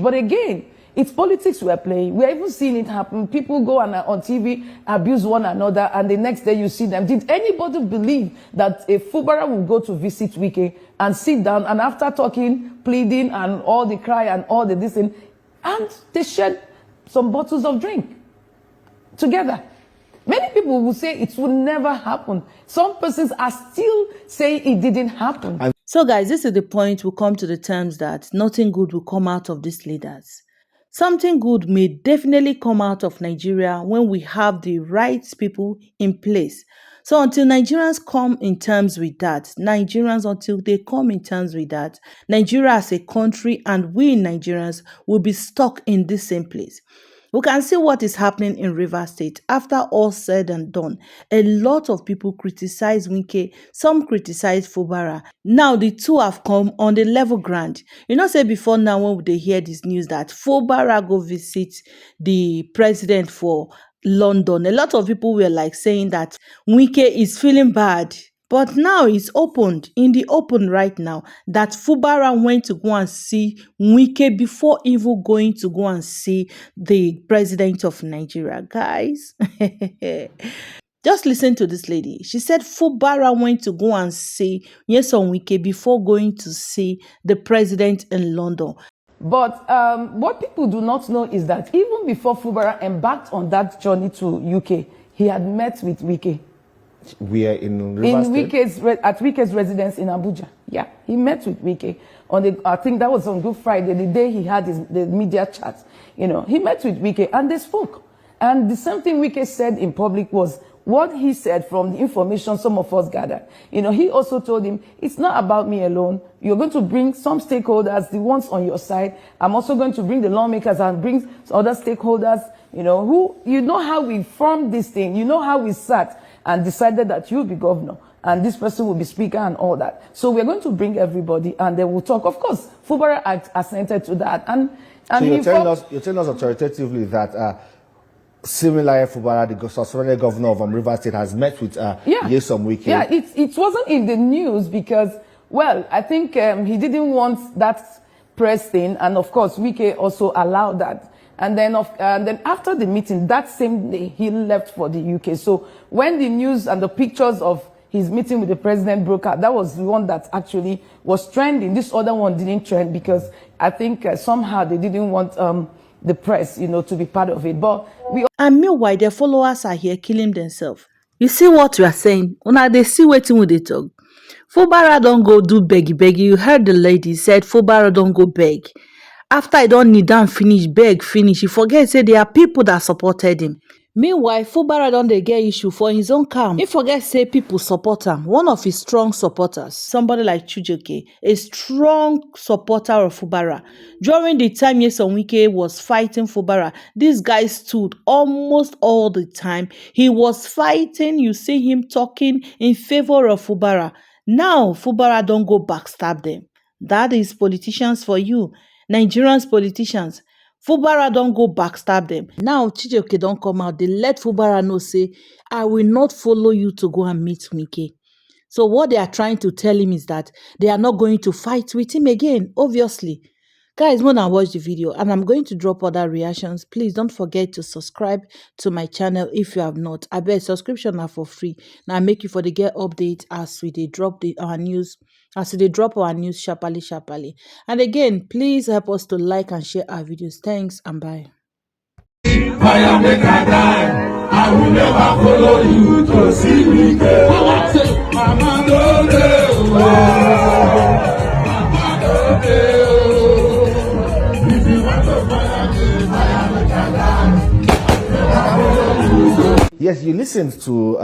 But again, it's politics we're playing. We're even seeing it happen. People go on TV, abuse one another, and the next day you see them. Did anybody believe that a FUBARA will go to visit Wike and sit down, and after talking, pleading, and all the cry and all the this thing, and they shared some bottles of drink together? Many people will say it will never happen. Some persons are still saying it didn't happen. So guys, this is the point we come to the terms that nothing good will come out of these leaders. Something good may definitely come out of Nigeria when we have the right people in place. So until Nigerians come in terms with that, Nigeria as a country and we Nigerians will be stuck in the same place. We can see what is happening in Rivers State. After all said and done, a lot of people criticize Wike, some criticize FUBARA. Now the two have come on the level ground. You know, say before now when they hear this news that FUBARA go visit the president for London, a lot of people were like saying that Wike is feeling bad. But now it's opened, in the open right now, that FUBARA went to go and see Wike before even going to go and see the president of Nigeria. Guys, just listen to this lady. She said FUBARA went to go and see Nyesom Wike before going to see the president in London. But what people do not know is that even before FUBARA embarked on that journey to UK, he had met with Wike. We are in Rivers State? At Wike's residence in Abuja. Yeah, he met with Wike on the, I think that was on Good Friday, the day he had the media chat. You know, he met with Wike and they spoke. And the same thing Wike said in public was what he said from the information some of us gathered. You know, he also told him, it's not about me alone. You're going to bring some stakeholders, the ones on your side. I'm also going to bring the lawmakers and bring other stakeholders, you know, you know how we formed this thing. You know how we sat and decided that you'll be governor and this person will be speaker and all that. So we're going to bring everybody and then we'll talk. Of course, FUBARA assented to that. And so you're telling us authoritatively that similar FUBARA, the suspended governor of Rivers State, has met with Nyesom Wike. Yeah, it wasn't in the news because, well, I think he didn't want that press thing. And of course, Wike also allowed that. And then after the meeting, that same day, he left for the UK. So when the news and the pictures of his meeting with the president broke out, that was the one that actually was trending. This other one didn't trend because I think somehow they didn't want the press, you know, to be part of it. But and meanwhile, their followers are here killing themselves. You see what we are saying? When they see waiting with the talk. FUBARA don't go do beggy. You heard the lady said FUBARA don't go beg. After I don't need down finish, beg, finish, he forget say there are people that supported him. Meanwhile, FUBARA don't they get issue for his own camp. He forget say people support him. One of his strong supporters, somebody like Chujoke, a strong supporter of FUBARA. During the time Nyesom Wike was fighting FUBARA, this guy stood almost all the time. He was fighting, you see him talking in favor of FUBARA. Now, FUBARA don't go backstab them. That is politicians for you. Nigerians politicians. FUBARA don't go backstab them. Now Chijoke don't come out. They let FUBARA know say, I will not follow you to go and meet Wike. So what they are trying to tell him is that they are not going to fight with him again, obviously. Guys, when I watch the video and I'm going to drop other reactions, please don't forget to subscribe to my channel if you have not. I bet subscription are for free. Now make you for the get update as we drop our news, sharply. And again, please help us to like and share our videos. Thanks and bye. I will never follow you to see me. Yes, you listened to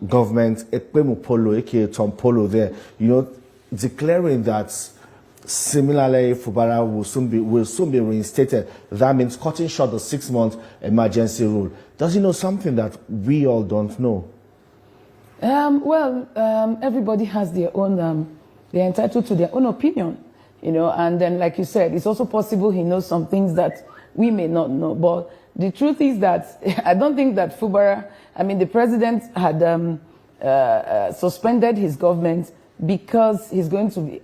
government Ekpemu Polo, aka Tom Polo there, you know, declaring that similarly FUBARA will soon be reinstated. That means cutting short the 6-month emergency rule. Does he know something that we all don't know? Everybody has their own, they're entitled to their own opinion, you know, and then like you said, it's also possible he knows some things that we may not know. But the truth is that I don't think that FUBARA, I mean, the president had suspended his government because he's going to be,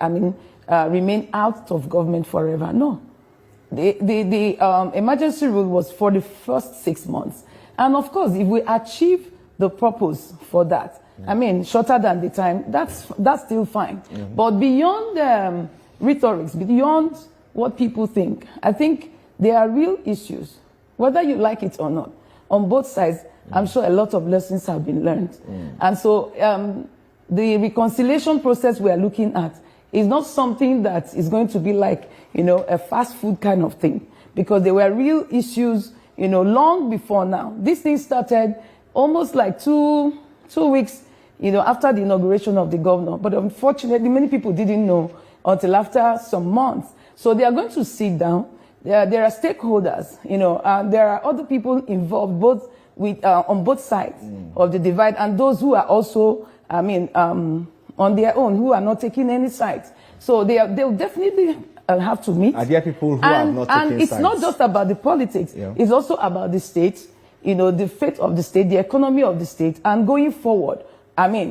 remain out of government forever. No. the emergency rule was for the first 6 months. And of course, if we achieve the purpose for that, I mean, shorter than the time, that's still fine. But beyond rhetorics, beyond what people think, I think there are real issues, whether you like it or not. On both sides, I'm sure a lot of lessons have been learned. And so the reconciliation process we are looking at is not something that is going to be like, a fast food kind of thing, because there were real issues, long before now. This thing started almost like two weeks, after the inauguration of the governor. But unfortunately, many people didn't know until after some months. So they are going to sit down. There are stakeholders, and there are other people involved, both on both sides of the divide, and those who are also, on their own, who are not taking any sides. So they'll definitely have to meet. Are there people who have not taken sides? And it's not just about the politics. It's also about the state, the fate of the state, the economy of the state, and going forward.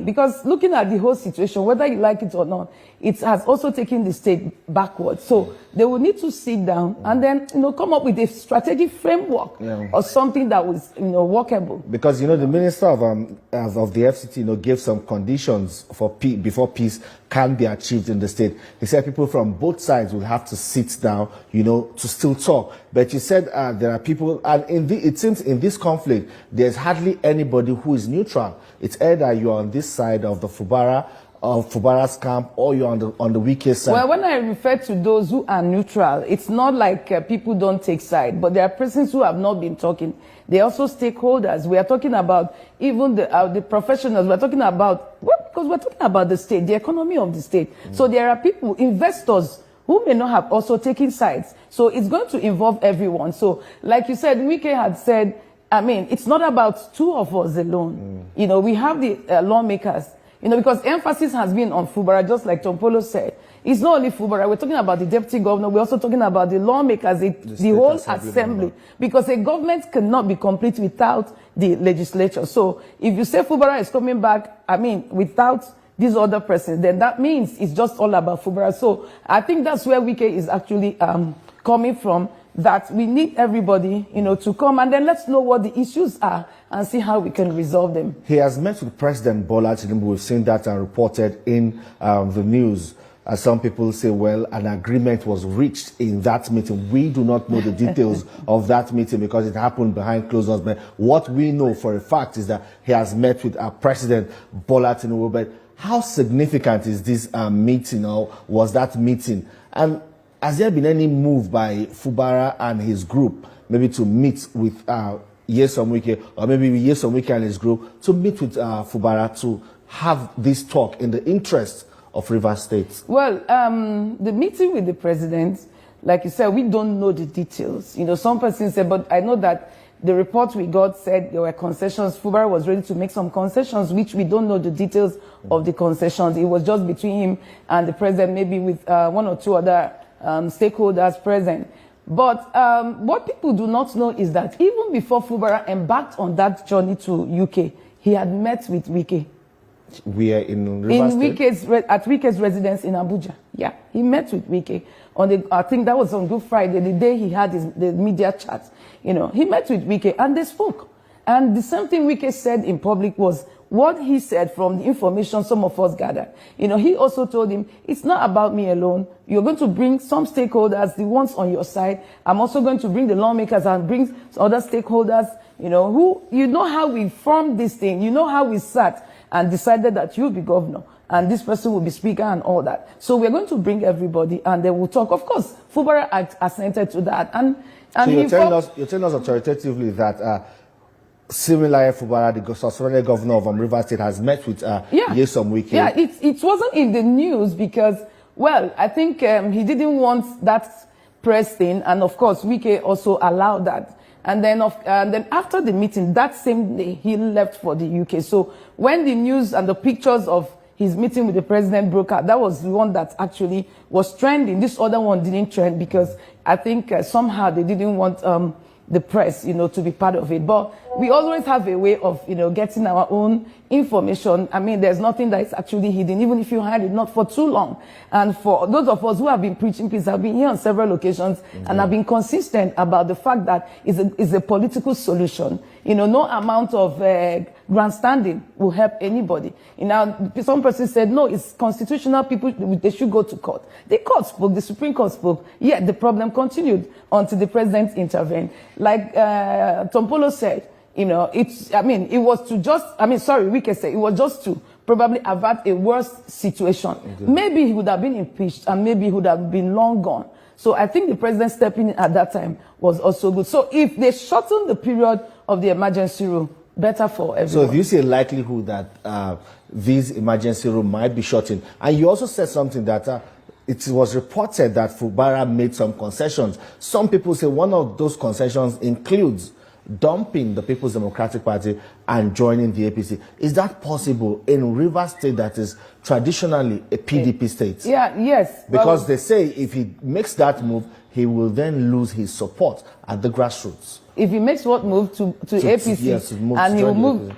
Because looking at the whole situation, whether you like it or not, it has also taken the state backwards. So they will need to sit down and then, come up with a strategic framework or something that was, workable. Because, the Minister of the FCT, gave some conditions for before peace can be achieved in the state. He said people from both sides will have to sit down, to still talk. But he said there are people, and it seems in this conflict, there's hardly anybody who is neutral. It's either you're on this side of the FUBARA's camp, or you're on the Wike side. Well, when I refer to those who are neutral, it's not like people don't take side, but there are persons who have not been talking. They are also stakeholders. We are talking about even the professionals. We're talking about, because we're talking about the state, the economy of the state. So there are people, investors, who may not have also taken sides. So it's going to involve everyone. So like you said, Wike had said, it's not about two of us alone. We have the lawmakers, because emphasis has been on FUBARA, just like Tom Polo said. It's not only FUBARA. We're talking about the deputy governor. We're also talking about the lawmakers, the whole assembly. Because a government cannot be complete without the legislature. So if you say FUBARA is coming back, without these other persons, then that means it's just all about FUBARA. So I think that's where Wike is actually coming from, that we need everybody, to come, and then let's know what the issues are and see how we can resolve them. He has met with President Bola Tinubu. We've seen that and reported in the news. Some people say, well, an agreement was reached in that meeting. We do not know the details of that meeting because it happened behind closed doors. But what we know for a fact is that he has met with President Bola Tinubu. But how significant is this meeting, or was that meeting? And has there been any move by FUBARA and his group, maybe to meet with Nyesom Wike, or maybe Nyesom Wike and his group, to meet with FUBARA to have this talk in the interest of Rivers State? Well, the meeting with the president, like you said, we don't know the details. Some persons said, but I know that the report we got said there were concessions. FUBARA was ready to make some concessions, which we don't know the details of the concessions. It was just between him and the president, maybe with one or two other stakeholders present. But what people do not know is that even before FUBARA embarked on that journey to UK, he had met with Wike. We are in Rivers State? At Wike's residence in Abuja. Yeah, he met with Wike I think that was on Good Friday, the day he had the media chat. He met with Wike and they spoke. And the same thing Wike said in public was what he said from the information some of us gathered. He also told him, it's not about me alone. You're going to bring some stakeholders, the ones on your side. I'm also going to bring the lawmakers and bring other stakeholders, how we formed this thing. How we sat and decided that you'll be governor and this person will be speaker and all that. So we're going to bring everybody and they will talk. Of course, FUBARA assented to that. So you're telling us authoritatively that similar FUBARA, the suspended governor of Rivers State, has met with Nyesom Wike. Yeah, it wasn't in the news because, well, I think he didn't want that press thing, and of course, Wike also allowed that. And then after the meeting, that same day, he left for the UK. So when the news and the pictures of his meeting with the president broke out, that was the one that actually was trending. This other one didn't trend because I think somehow they didn't want the press, to be part of it. But we always have a way of, getting our own information. I mean, there's nothing that is actually hidden, even if you hide it not for too long. And for those of us who have been preaching peace, I've been here on several occasions, and I've been consistent about the fact that it's a political solution. No amount of grandstanding will help anybody. Some person said, no, it's constitutional, people, they should go to court. The court spoke, the Supreme Court spoke, yet the problem continued until the president intervened. Like Tom Polo said, Wike said, it was just to probably avert a worse situation. Maybe he would have been impeached, and maybe he would have been long gone. So I think the president stepping in at that time was also good. So if they shorten the period of the emergency rule, better for everyone. So do you see a likelihood that this emergency rule might be shortened? And you also said something that it was reported that FUBARA made some concessions. Some people say one of those concessions includes dumping the People's Democratic Party and joining the APC. Is that possible in Rivers State that is traditionally a PDP state? Yes. Because they say if he makes that move, he will then lose his support at the grassroots. If he makes what move to APC, yes, and he will move.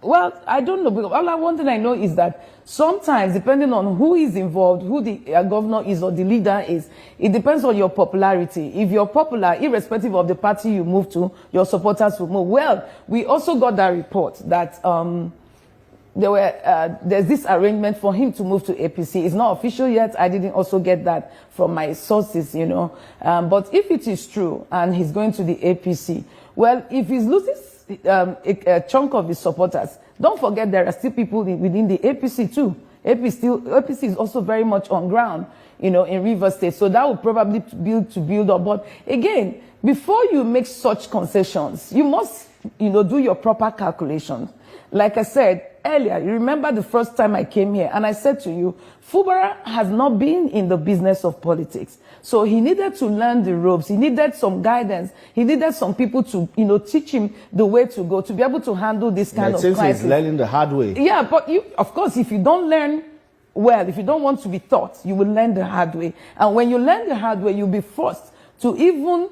Well, I don't know, because one thing I know is that sometimes, depending on who is involved, who the governor is or the leader is, it depends on your popularity. If you're popular, irrespective of the party you move to, your supporters will move. Well, we also got that report that there's this arrangement for him to move to APC. It's not official yet. I didn't also get that from my sources, But if it is true and he's going to the APC, well, if he's losing a chunk of his supporters, don't forget there are still people within the APC too. APC is also very much on ground, in Rivers State. So that will probably build up. But again, before you make such concessions, you must, do your proper calculations. Like I said earlier, you remember the first time I came here and I said to you, FUBARA has not been in the business of politics. So he needed to learn the ropes. He needed some guidance. He needed some people to, teach him the way to go, to be able to handle this kind of crisis. He's learning the hard way. Yeah, but of course, if you don't learn well, if you don't want to be taught, you will learn the hard way. And when you learn the hard way, you'll be forced to even,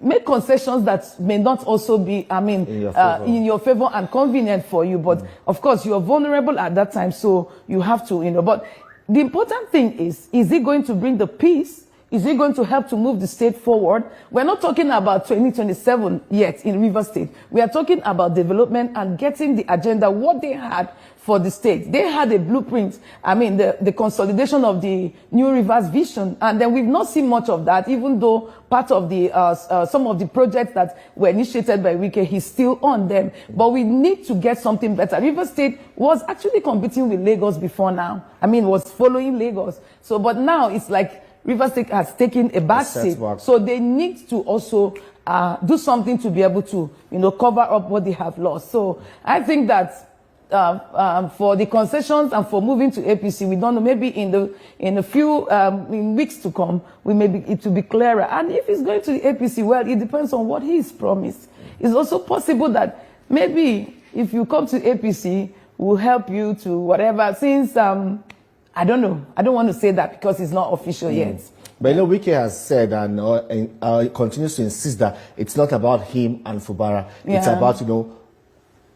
make concessions that may not also be, in your favor and convenient for you. But of course, you are vulnerable at that time, so you have to, But the important thing is it going to bring the peace? Is it going to help to move the state forward? We're not talking about 2027 yet in Rivers State. We are talking about development and getting the agenda, what they had for the state. They had a blueprint, the consolidation of the New Rivers vision, and then we've not seen much of that, even though part of the some of the projects that were initiated by Wike, he's still on them. But we need to get something better. Rivers State was actually competing with Lagos before now. was following Lagos. So, but now it's like Rivers State has taken a back seat. So they need to also do something to be able to, cover up what they have lost. So I think that for the concessions and for moving to APC, we don't know, maybe in a few in weeks to come, it will be clearer. And if he's going to the APC, well, it depends on what he's promised. It's also possible that maybe if you come to APC, we'll help you to whatever, since I don't know. I don't want to say that because it's not official yet. But Wike has said and continues to insist that it's not about him and FUBARA. Yeah. It's about,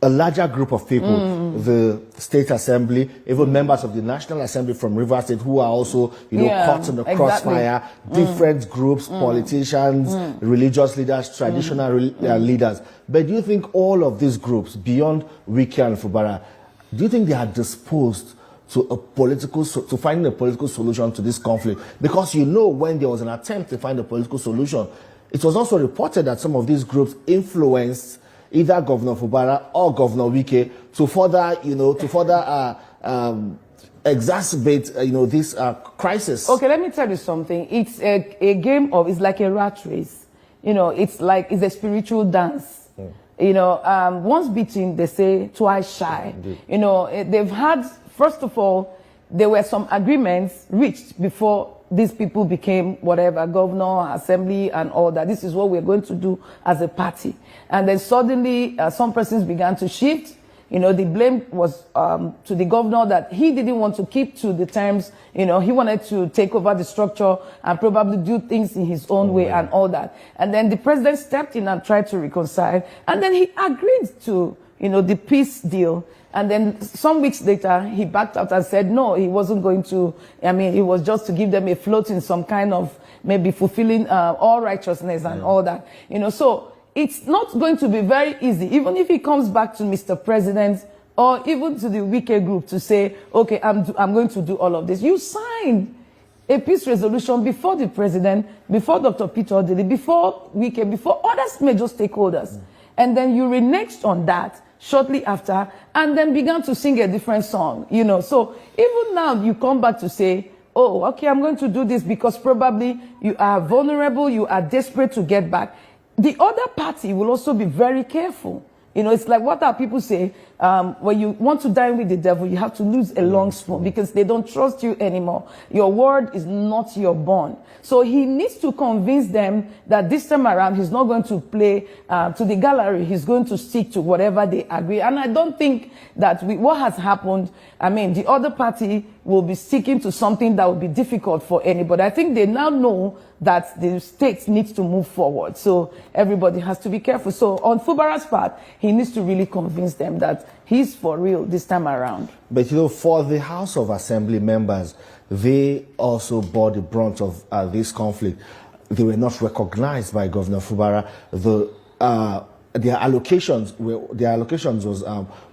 a larger group of people, the State Assembly, even members of the National Assembly from Rivers State who are also, caught in the crossfire, different groups, politicians, religious leaders, traditional leaders. But do you think all of these groups, beyond Wike and FUBARA, do you think they are disposed to finding a political solution to this conflict? Because when there was an attempt to find a political solution, it was also reported that some of these groups influenced either Governor FUBARA or Governor Wike to further, exacerbate, this crisis. Okay, let me tell you something. It's a game it's like a rat race. It's a spiritual dance. Once beaten, they say twice shy. Indeed. They've had, first of all, there were some agreements reached before these people became whatever, governor, assembly, and all that. This is what we're going to do as a party. And then suddenly, some persons began to shift. You know, the blame was to the governor that he didn't want to keep to the terms. You know, he wanted to take over the structure and probably do things in his own way and all that. And then the president stepped in and tried to reconcile. And then he agreed to, you know, the peace deal. And then some weeks later, he backed out and said, no, he wasn't going to, I mean, it was just to give them a float in some kind of maybe fulfilling all righteousness and all that. You know, so it's not going to be very easy, even if he comes back to Mr. President or even to the Wike group to say, okay, I'm going to do all of this. You signed a peace resolution before the president, before Dr. Peter Odili, before Wike, before other major stakeholders. And then you reneged on that shortly after, and then began to sing a different song, you know. So even now you come back to say, oh, okay, I'm going to do this because probably you are vulnerable, you are desperate to get back. The other party will also be very careful. You know, it's like what our people say, when you want to dine with the devil, you have to lose a long spoon because they don't trust you anymore. Your word is not your bond. So he needs to convince them that this time around, he's not going to play to the gallery. He's going to stick to whatever they agree. And I don't think that what has happened, I mean, the other party will be sticking to something that will be difficult for anybody. I think they now know that the state needs to move forward. So everybody has to be careful. So on FUBARA's part, he needs to really convince them that he's for real this time around. But, you know, for the House of Assembly members, they also bore the brunt of this conflict. They were not recognized by Governor FUBARA. Their allocations was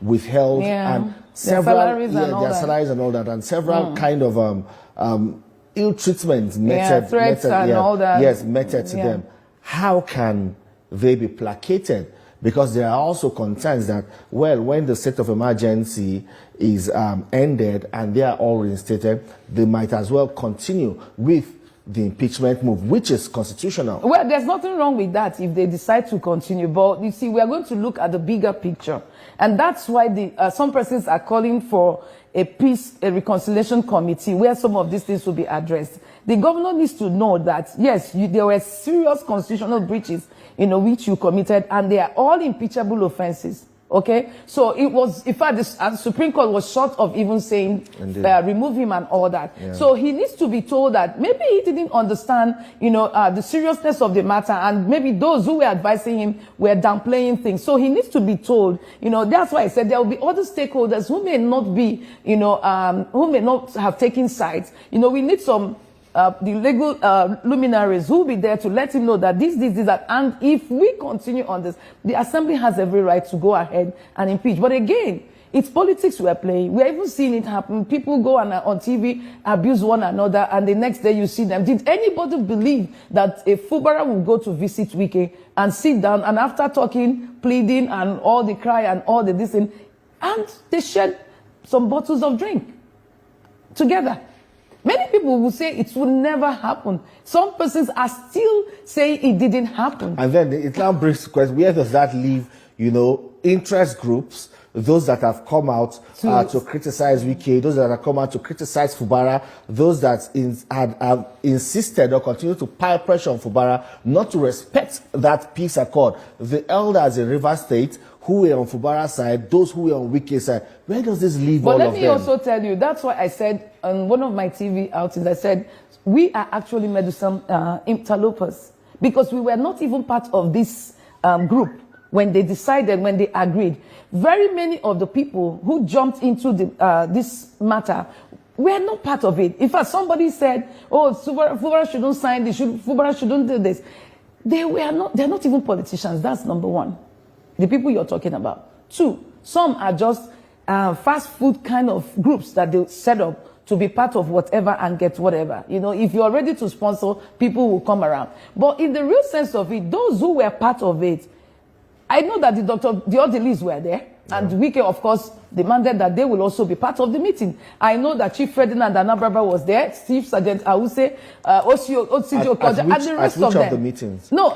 withheld, and several their salaries and all that, and several kind of ill treatment threats and all that. Yes, meted to them. How can they be placated? Because there are also concerns that, well, when the state of emergency is ended and they are all reinstated, they might as well continue with the impeachment move, which is constitutional. Well, there's nothing wrong with that if they decide to continue. But you see, we are going to look at the bigger picture. And that's why some persons are calling for a reconciliation committee where some of these things will be addressed. The governor needs to know that, yes, there were serious constitutional breaches, you know, which you committed, and they are all impeachable offenses. Okay, so it was, in fact, the Supreme Court was short of even saying remove him and all that. Yeah. So he needs to be told that maybe he didn't understand, you know, the seriousness of the matter, and maybe those who were advising him were downplaying things. So he needs to be told, you know, that's why I said there will be other stakeholders who may not be, you know, who may not have taken sides. You know, we need some the legal luminaries who will be there to let him know that this, that. And if we continue on this, the assembly has every right to go ahead and impeach. But again, it's politics we're playing. We're even seeing it happen. People go on TV, abuse one another, and the next day you see them. Did anybody believe that a FUBARA will go to visit Wike and sit down, and after talking, pleading, and all the cry and all the this, and they shared some bottles of drink together? Many people will say it will never happen. Some persons are still saying it didn't happen. And then it now brings the question, where does that leave, you know, interest groups, those that have come out to criticize Wike, those that have come out to criticize FUBARA, those that have insisted or continue to pile pressure on FUBARA not to respect that peace accord. The elders in Rivers State who were on FUBARA's side, those who were on Wike's side. Where does this leave all of them? But let me also tell you, that's why I said on one of my TV outings, I said, we are actually meddlesome interlopers, because we were not even part of this group when they decided, when they agreed. Very many of the people who jumped into this matter were not part of it. In fact, somebody said, oh, FUBARA shouldn't sign this, FUBARA shouldn't do this. They're not even politicians. That's number one. The people you're talking about. Two, some are just fast food kind of groups that they set up to be part of whatever and get whatever. You know, if you're ready to sponsor, people will come around. But in the real sense of it, those who were part of it, I know that the Odilis were there, and Wike, of course, demanded that they will also be part of the meeting. I know that Chief Ferdinand Anabraba was there, Chief Sergeant Awuse, Osijo Koja, and the rest of them. Of the meetings? No,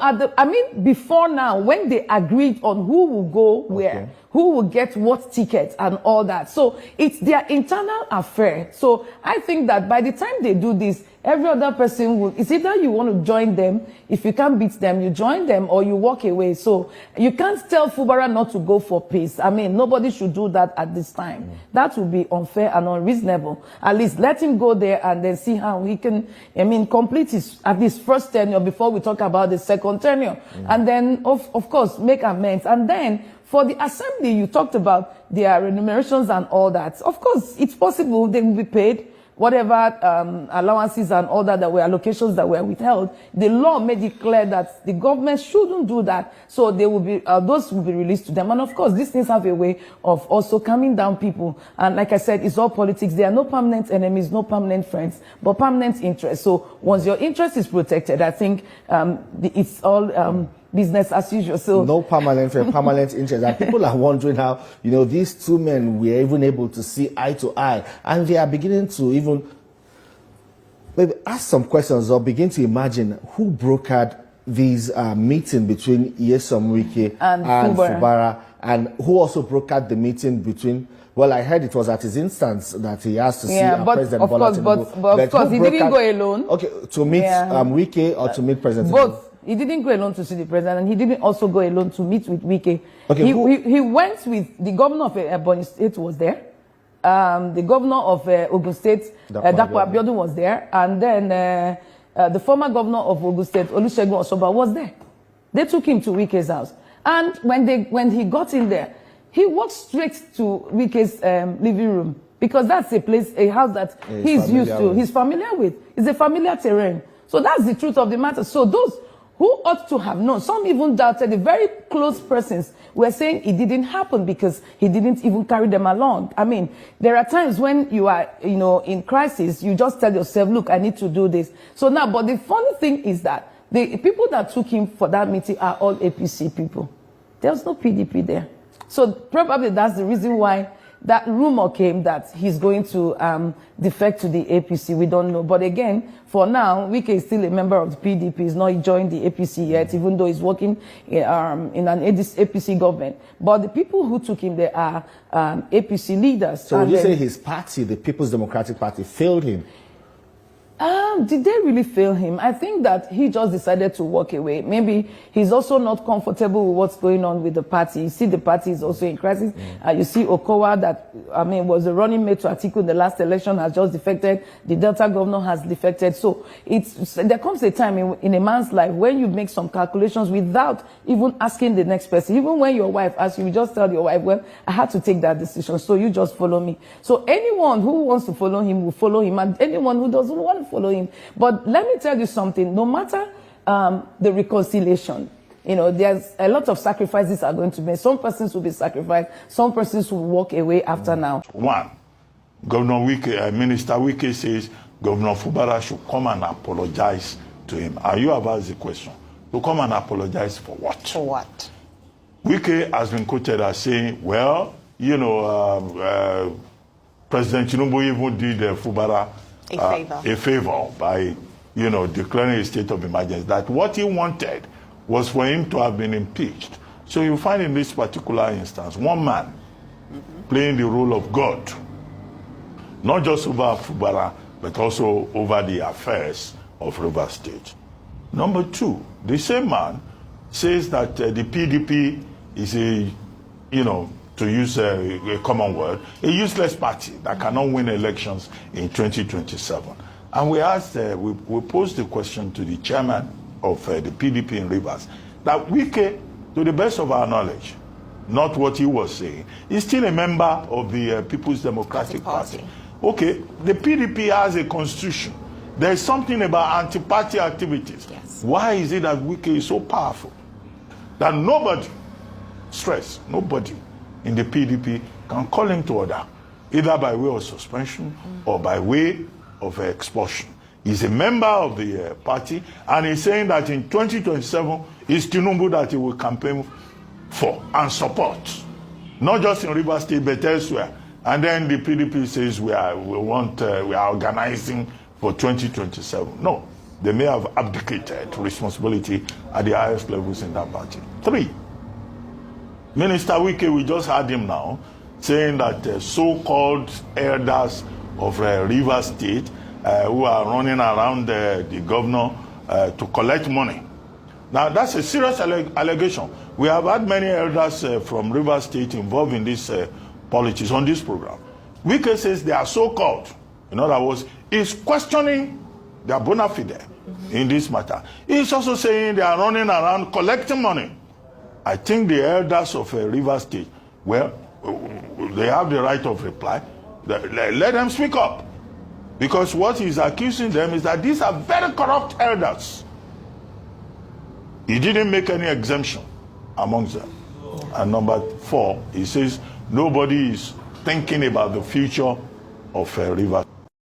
before now, when they agreed on who will go where, who will get what ticket and all that. So it's their internal affair. So I think that by the time they do this, every other person will, it's either you want to join them, if you can't beat them, you join them or you walk away. So you can't tell FUBARA not to go for peace. I mean, nobody should do that at this time. That would be unfair and unreasonable. At least let him go there and then see how he can, complete his, at least first tenure before we talk about the second tenure. And then, of course, make amends. And then, for the assembly, you talked about their remunerations and all that. Of course, it's possible they will be paid whatever allowances and all that were allocations that were withheld. The law made it clear that the government shouldn't do that. So they will be, those will be released to them. And of course, these things have a way of also calming down people. And like I said, it's all politics. There are no permanent enemies, no permanent friends, but permanent interests. So once your interest is protected, I think it's all business as usual. So no permanent interest. And people are wondering how, these two men were even able to see eye to eye, and they are beginning to even maybe ask some questions or begin to imagine who brokered these meeting between Nyesom Wike and FUBARA, and who also brokered the meeting between. Well, I heard it was at his instance that he asked to see President Bola Tinubu. But of course, he didn't go alone. Okay, to meet Wike or to meet President both. Tinubu? He didn't go alone to see the president, and he didn't also go alone to meet with Wike. Okay, he went with the governor of Ebonyi State was there. The governor of Ogun State, Dapo Abiodun, was there. And then the former governor of Ogun State, Olusegun Osoba, was there. They took him to Wike's house. And when he got in there, he walked straight to Wike's living room, because that's a house that he's used to, he's familiar with. It's a familiar terrain. So that's the truth of the matter. So those who ought to have known, some even doubted, the very close persons were saying it didn't happen because he didn't even carry them along. I mean, there are times when you are, in crisis, you just tell yourself, look, I need to do this. So now, but the funny thing is that the people that took him for that meeting are all APC people. There was no PDP there. So probably that's the reason why that rumor came that he's going to defect to the APC. We don't know. But again, for now, Wike is still a member of the PDP. He's not joined the APC yet, even though he's working in an APC government. But the people who took him there are APC leaders. So would you say his party, the People's Democratic Party, failed him? Did they really fail him? I think that he just decided to walk away. Maybe he's also not comfortable with what's going on with the party. You see, the party is also in crisis. You see Okowa, that, was a running mate to Atiku in the last election, has just defected. The Delta governor has defected. So there comes a time in a man's life when you make some calculations without even asking the next person. Even when your wife asks you, you just tell your wife, well, I had to take that decision, so you just follow me. So anyone who wants to follow him will follow him, and anyone who doesn't want to follow him. But let me tell you something, no matter the reconciliation, there's a lot of sacrifices are going to be made. Some persons will be sacrificed, some persons will walk away after now. One, Governor Wike, Minister Wike says Governor FUBARA should come and apologize to him. Are you about the question? To come and apologize for what? For what? Wike has been quoted as saying, well, President Tinubu even did FUBARA a favor by, declaring a state of emergency. That what he wanted was for him to have been impeached. So you find in this particular instance, one man playing the role of God, not just over FUBARA, but also over the affairs of Rivers State. Number two, the same man says that the PDP is a, to use a common word, a useless party that cannot win elections in 2027. And we asked, we posed the question to the chairman of the PDP in Rivers, that Wike, to the best of our knowledge, not what he was saying, is still a member of the People's Democratic Party. Okay, the PDP has a constitution. There is something about anti-party activities. Yes. Why is it that Wike is so powerful that nobody, nobody in the PDP can call him to order, either by way of suspension or by way of expulsion? He's a member of the party, and he's saying that in 2027, it's Tinubu that he will campaign for and support. not just in Rivers State, but elsewhere. And then the PDP says we are organizing for 2027. No, they may have abdicated responsibility at the highest levels in that party. 3, Minister Wike, we just heard him now, saying that so-called elders of Rivers State who are running around the governor to collect money. Now, that's a serious allegation. We have had many elders from Rivers State involved in this politics on this program. Wike says they are so-called. In other words, he's questioning their bona fide in this matter. He's also saying they are running around collecting money. I think the elders of Rivers State, well, they have the right of reply. Let them speak up. Because what he's accusing them is that these are very corrupt elders. He didn't make any exemption amongst them. And number 4, he says nobody is thinking about the future of Rivers.